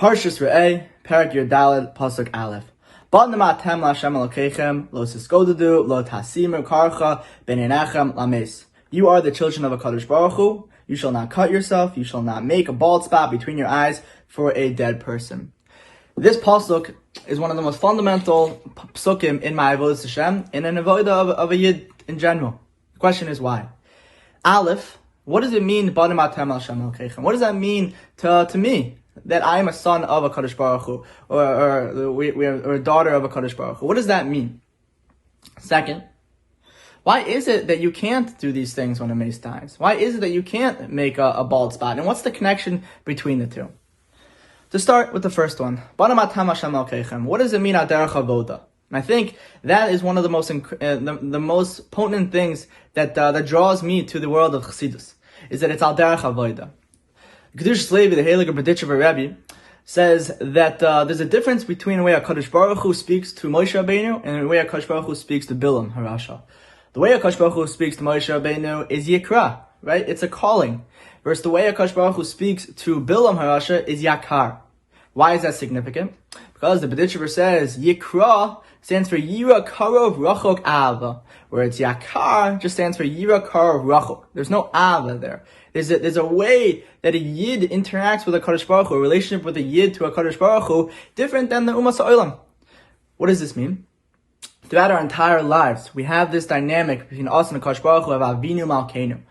Parshas Re'eh, Perek Yud Daled, Pasuk Aleph. Ba'atem l'Hashem Elokeichem, lo tisgodedu, lo tasimu karcha, b'neinechem lames. You are the children of a HaKadosh Baruch Hu. You shall not cut yourself. You shall not make a bald spot between your eyes for a dead person. This pasuk is one of the most fundamental psukim in my avodas Hashem, and an avodah of a yid in general. The question is why? Aleph, what does it mean, Ba'atem l'Hashem Elokeichem? What does that mean to me? That I am a son of a HaKadosh Baruch Hu, or a daughter of a HaKadosh Baruch Hu. What does that mean? Second, why is it that you can't do these things when a mace dies? Why is it that you can't make a bald spot? And what's the connection between the two? To start with the first one, what does it mean, derech avoda? And I think that is one of the most potent things that draws me to the world of Chassidus, is that it's al derech avoda. Kedushas Levi, the Heilige Berditchever Rebbe, says that there's a difference between the way HaKadosh Baruch Hu speaks to Moshe Rabbeinu and the way HaKadosh Baruch Hu speaks to Bilam Harasha. The way HaKadosh Baruch Hu speaks to Moshe Rabbeinu is Yikra, right? It's a calling. Versus the way HaKadosh Baruch Hu speaks to Bilam Harasha is Yakar. Why is that significant? Because the Berditchever says Yikra stands for Yira Karov Rachok Ava, where it's Yakar just stands for Yira Karov Rachok. There's no Ava there. There's a way that a Yid interacts with a HaKadosh Baruch Hu, a relationship with a Yid to a HaKadosh Baruch Hu, different than the Umas HaOlam. What does this mean? Throughout our entire lives, we have this dynamic between us and the HaKadosh Baruch Hu of Avinu Malkeinu.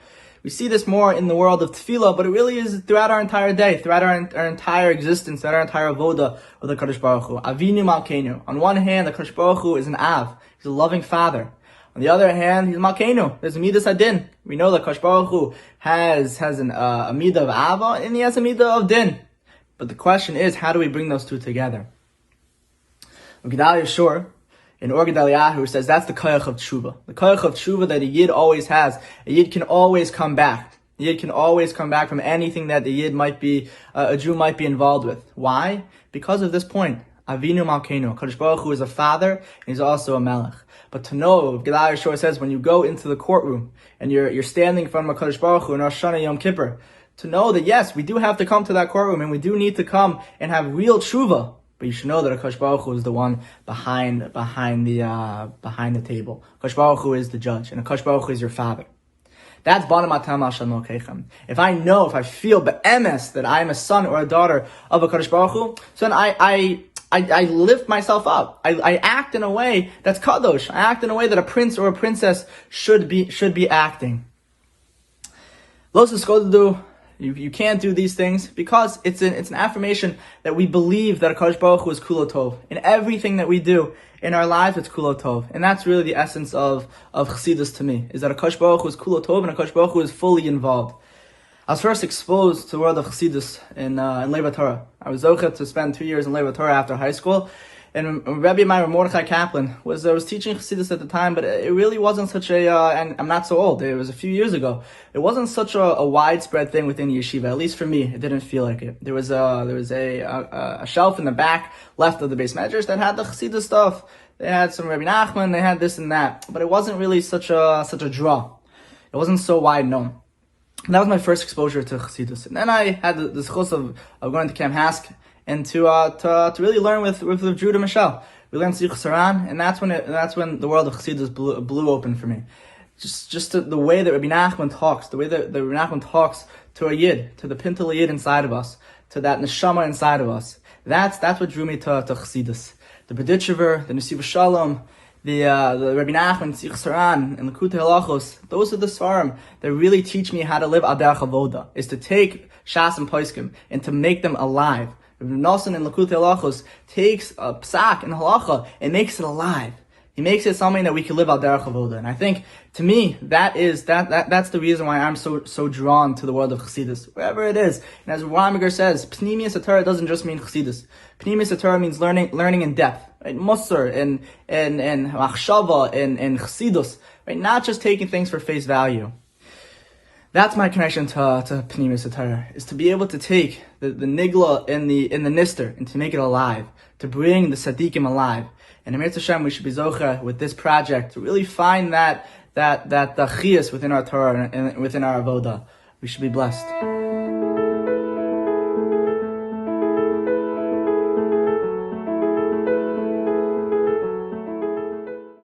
We see this more in the world of Tefillah, but it really is throughout our entire day, throughout our entire existence, throughout our entire avoda of the HaKadosh Baruch Hu. Avinu Malkeinu. On one hand, the HaKadosh Baruch Hu is an Av. He's a loving father. On the other hand, he's Malkeinu. There's a midas adin. We know that HaKadosh Baruch Hu has a midah of Ava, and he has a midah of din. But the question is, how do we bring those two together? Gedaliah Shor, in Or Gedaliah, says that's the koyach of tshuva. The koyach of tshuva that a yid always has. A yid can always come back. A yid can always come back from anything that the yid might be, a Jew might be involved with. Why? Because of this point. Avinu Malkeinu. HaKadosh Baruch Hu is a father, and he's also a melech. But to know, Gedaliah Shor says, when you go into the courtroom, and you're standing in front of HaKadosh Baruch Hu in Rosh Hashanah Yom Kippur, to know that yes, we do have to come to that courtroom, and we do need to come and have real tshuva. But you should know that HaKadosh Baruch Hu is the one behind the table. HaKadosh Baruch Hu is the judge, and HaKadosh Baruch Hu is your father. That's Ba'atem l'Hashem Elokeichem. If I feel be'emes that I am a son or a daughter of HaKadosh Baruch Hu, so then I lift myself up. I act in a way that's kadosh. I act in a way that a prince or a princess should be acting. Lo tisgodedu. You can't do these things because it's an affirmation that we believe that HaKadosh Baruch Hu is kulo tov. In everything that we do in our lives, it's kulo tov. And that's really the essence of Chassidus to me, is that HaKadosh Baruch Hu is kulo tov and HaKadosh Baruch Hu is fully involved. I was first exposed to the world of Chassidus in HaTorah. I was zocheh to spend 2 years in HaTorah after high school. And Rabbi Meir Mordechai Kaplan was teaching Chassidus at the time, but it really wasn't such and I'm not so old, it was a few years ago. It wasn't such a widespread thing within yeshiva, at least for me, it didn't feel like it. There was a shelf in the back left of the base measures that had the Chassidus stuff. They had some Rabbi Nachman, they had this and that, but it wasn't really such a draw. It wasn't so wide known. And that was my first exposure to Chassidus. And then I had the zchus of going to Camp Hask, and to really learn with Judah Michelle. We learned Sichos Saran, and that's when the world of Chassidus blew open for me. Just the way that Rabbi Nachman talks, the way that Rabbi Nachman talks to a yid, to the pintel yid inside of us, to that neshama inside of us. That's what drew me to Chassidus. The Berditchever, the Nesiv Shalom, the Rabbi Nachman, Sichos Saran, and the Likutei Halachos. Those are the svarim that really teach me how to live al derech avoda, is to take Shas and Poskim and to make them alive. Nosson in Likutei Halachos takes a psak in halacha and makes it alive. He makes it something that we can live al derech avoda. And I think, to me, that's the reason why I'm so drawn to the world of Chassidus, wherever it is. And as Ramiger says, Pnimius HaTorah doesn't just mean Chassidus. Pnimius HaTorah means learning in depth, right? Musar and machshava and Chassidus, right? Not just taking things for face value. That's my connection to Pnimius HaTorah, is to be able to take the nigla in the nister and to make it alive, to bring the tzaddikim alive. And in Hashem, we should be zocheh with this project to really find that chiyus within our Torah and within our avoda. We should be blessed.